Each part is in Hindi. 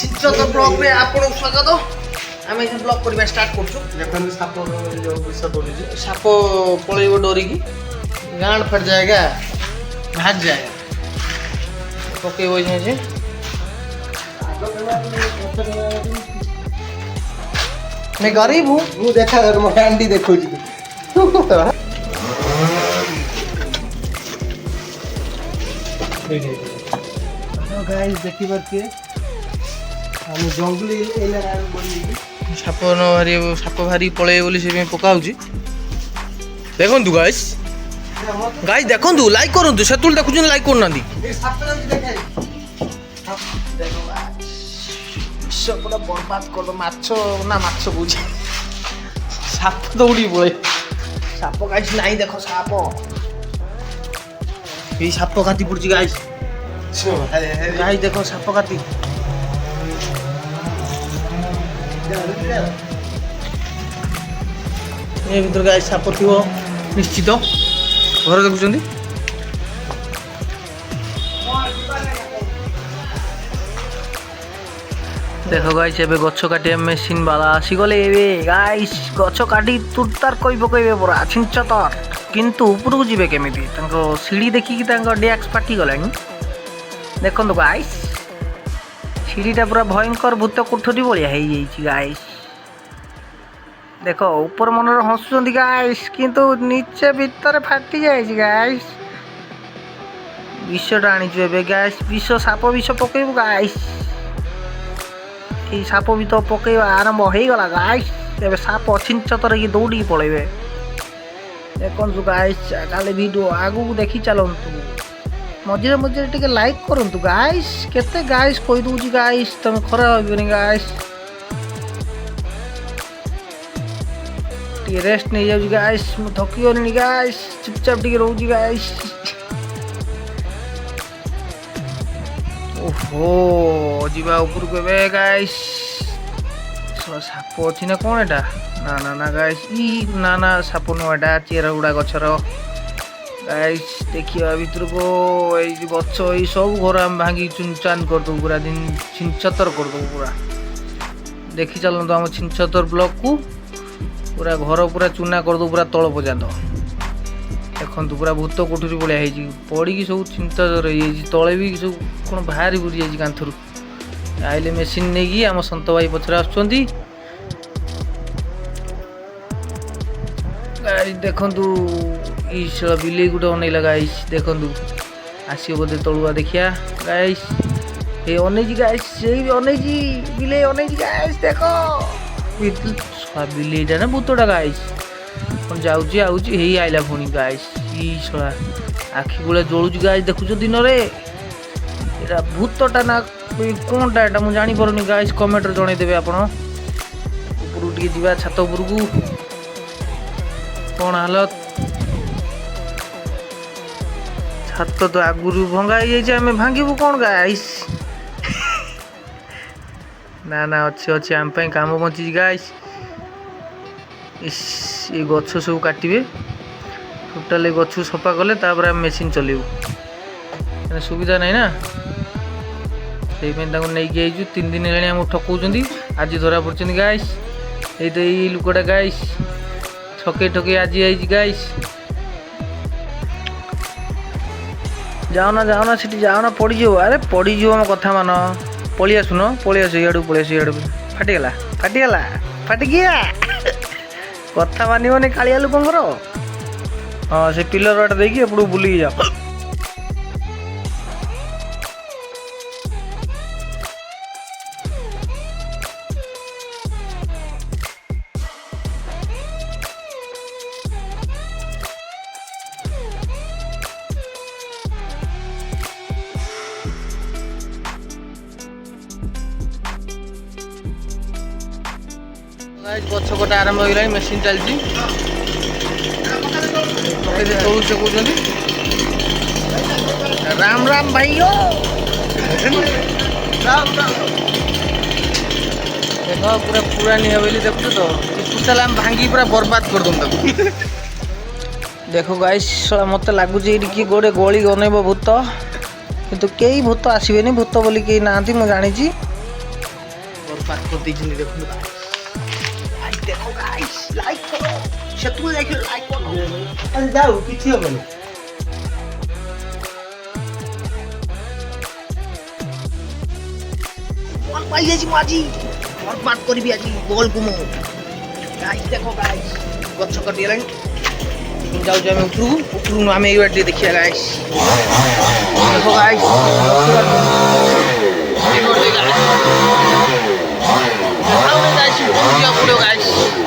ଚିତ୍ରତ ବ୍ଲଗରେ ଆପଣଙ୍କୁ ସ୍ୱାଗତ। ଆମେ ଏଠି ବ୍ଲଗ କରିବା ଷ୍ଟାର୍ଟ କରୁଛୁ। ଦେଖନ୍ତୁ ସାପ ଯୋଉ ବିଷ ପଡୁଛି, ସାପ ପଳେଇବ ଡରିକି, ଗାଁड ଫଟ जाएगा, भाग जाएगा। ପକେଇବ ଏଇଠି। मैं गरीब हूँ। ମୁଁ ଦେଖା ମୋ ହାଣ୍ଡି ଦେଖୁଛି। गाइस देखि पारछिए हम जंगली एरिया रे बोली साप न भारी साप भारी पळेय बोली से पकाउची। देखंतु गाइस गाइस देखंतु लाइक करंतु सेतुल देखुछन लाइक करनांदी। ए साप जल्दी देखाई देखो सब पूरा बर्बाद कर दो। माछो ना माछो बुझे साप दौड़ी पळे साप गाइस नहीं देखो साप ये साप काटी पड़ची गाइस। गाइस देखो साप काटी ये भीतर गाइस साप थिवो निश्चित घर देखुछंदी। देखो गाइस एबे गछ काटिया मेसिन वाला आसीगले एबे गाइस गछ काटी तुरतार कई पकइबे पूरा छिंचतर। किंतु ऊपर को जीवे केमिति तांको सीढ़ी देखि कि तांको डैक्स फाटी गलानी। देखंतु गाइस सीढ़ीटा पूरा भयंकर भूत कोठरी बलिया हेई जाईची गाइस। देखो ऊपर मनर हंसुचंदी गाइस किंतु नीचे भीतर फाटी जाईची गाइस। विषटा आनीछु एबे गाइस विष साप विष पकइबो गाइस। ये साप भी तो पकईवा आरंभ हो गला गाइस। एबे साप छिंचतर की दौड़ी पळेबे। देखंतु गाइस काले वीडियो आगु को देखि चलंतु मझे मझे टिके लाइक करंतु गाइस। केते गाइस कहि दूची गाइस तुम खरा होबेनी गाइस। टिके रेस्ट नहीं जाउची गाइस मु थकियोनी गाइस चुपचाप टिके रहउची गाइस। ओहो जीवा ऊपर को बे गाइस साप अच्छी ना कौन एटा ना ना ना गाइस ई ना ना साप नुआटा चेरा गुड़ा गछर गाइस। देखिए भीतर को गछ ये सब घर आम भांगी चुनचान कर दो पूरा दिन छिंचतर कर दो पूरा। देखी चलते आम छिंचतर ब्लॉक को पूरा घर पूरा चूना कर दो पूरा तल पर्यंत। देखो पूरा भूत कोठरी भाया पड़ी सब छिंचतर तले भी सब कौन बाहरी बुरी जाइए कांथर आइले मेसीन नहीं कि आम सत भाई पचर आसुँच। देखु बिले गोटे अनेला गाइस देखु आसो बोधे तलुआ देखिया गाइस ये अनेजी गाइस अनेजी बिले अनेजी गाइस देखो बिलेटा ना भूतटा गाइस जाऊँगी आऊँगी यही आइला पुणी गाइस ई छड़ा आखि गुला जलुची गाइस देखुच दिन रे एटा भूतटा ना कौनटा एटा मु जानी पारुनी गाइस कमेंट रे जणाई देबे आपण। ऊपर टिके जीवा छात ऊपर को कौन हालत छात तो आगुरु भंगा जाइए आम भांगीबू कौन गाइस। ना ना अच्छे अच्छे आम काम बची गाइस। ये गछ सब काटे टोटाल गछ सफा कले मेसीन चलू सुविधा नहीं ना से नहीं 3 दिन है ठकौं आज धरा पड़े गाइस। ये तो ये लुकटा गाइस ठके ठके आज आई गाइस। जाओना जाओना सीटी जाओना पड़ जाओ अरे पड़ जाओ मो कथा मान पलि आसुन पलि आस इाड़ू पलि आस इाड़ू फाटीगला फाटीगला फाटी गया कथा मानवनी कालिया लोकर। हाँ से पिलर बाटा देखिए एपटू बुलिकी जाओ। गछ कटा आरंभ हो गला मेसीन चलती तौल से कहते राम राम भाइयों राम राम। देख पूरा पुरानी हवेली देखु तो टोटाल आम भांगी पूरा बर्बाद कर दूँ। देखो गाइस मत लगुच ये गोटे गली गनब भूत किंतु कई भूत आसबेनि भूत बोली कई ना मुझे जानी ପାର୍କ କରିଦେଇଛନ୍ତି ଦେଖନ୍ତୁ ଗାଇସ୍ ଦେଖ ଗାଇସ୍ ଲାଇକ୍ କର ସେତୁ ଯାଇକି ଲାଇକ୍ କର ଆରେ ଯାଉ କିଛି ହବନି। ବଲ୍ ପାଇଯାଇଛି ମୁଁ ଆଜି ବର୍ବାଦ କରିବି ଆଜି ବଲ୍କୁ ମୁଁ ଗାଇସ୍ ଦେଖ ଗାଇସ୍ ଗଛ କଟିଗଲାଣି ଯାଉଛୁ ଆମେ ଉପରକୁ ଆମେ ଏଇ ବାଟ ଟିକେ ଦେଖିବା ଗାଇସ୍ ଦେଖ ଗାଇସ୍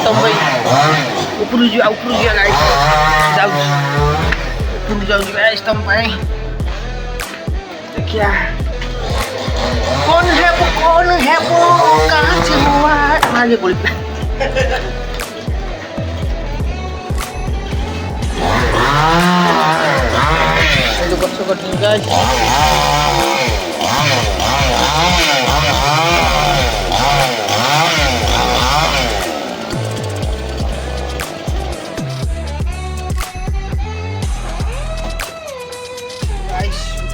ତମ ଭାଇ ଉପରକୁ ଯିବା ଗାଇସ୍ ଯାଉଛି ଉପରକୁ ଯାଉଛି ଗାଇସ୍ ତମ ପାଇଁ ଦେଖିଆ कौन है वो कहाँ से हुआ आगे बोल तो बच्चों का टीम गाइस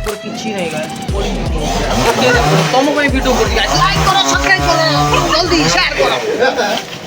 ऊपर किसी नहीं गाइस तुम भाई वीडियो कर दिया लाइक करो सब्सक्राइब करो जल्दी शेयर करो